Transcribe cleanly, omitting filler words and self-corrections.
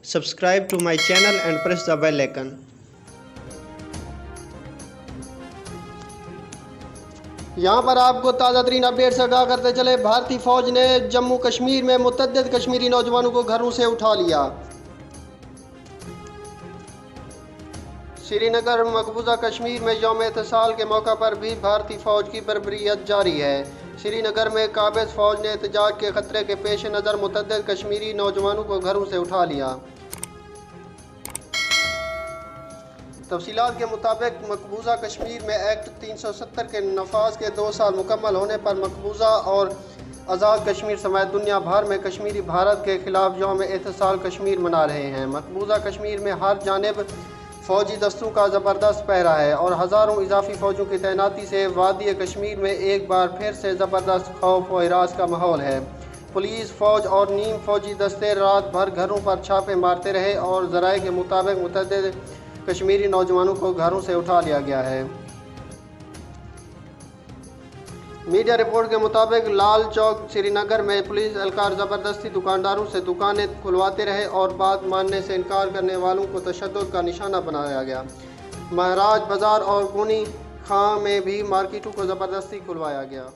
Subscribe to my channel and press the bell icon. यहाँ पर आपको ताज़ा तरीन अपडेट से आगाह करते चले। भारतीय फ़ौज ने जम्मू कश्मीर में मुतअद्दिद कश्मीरी नौजवानों को घरों से उठा लिया। श्रीनगर मकबूजा कश्मीर में यौम एहतसाल के मौका पर भी भारतीय फ़ौज की बर्बरियत जारी है। श्रीनगर में काबिज़ फ़ौज ने एहतजाज के ख़तरे के पेश नज़र मुतअद्दिद कश्मीरी नौजवानों को घरों से उठा लिया। तफसीलात के मुताबिक मकबूजा कश्मीर में एक्ट 370 के नफाज के 2 साल मुकम्मल होने पर मकबूजा और आज़ाद कश्मीर समेत दुनिया भर में कश्मीरी भारत के ख़िलाफ़ यौम एहतसाल कश्मीर मना रहे हैं। मकबूजा कश्मीर में हर जानिब फ़ौजी दस्तों का ज़बरदस्त पहरा है और हज़ारों इजाफी फ़ौजों की तैनाती से वादी कश्मीर में एक बार फिर से ज़बरदस्त खौफ व हिरास का माहौल है। पुलिस, फ़ौज और नीम फ़ौजी दस्ते रात भर घरों पर छापे मारते रहे और ज़राए के मुताबिक मुतअद्दिद कश्मीरी नौजवानों को घरों से उठा लिया गया है। मीडिया रिपोर्ट के मुताबिक लाल चौक श्रीनगर में पुलिस एहलकार ज़बरदस्ती दुकानदारों से दुकानें खुलवाते रहे और बात मानने से इनकार करने वालों को तशद्दुद का निशाना बनाया गया। महाराज बाज़ार और गुनी खां में भी मार्केटों को ज़बरदस्ती खुलवाया गया।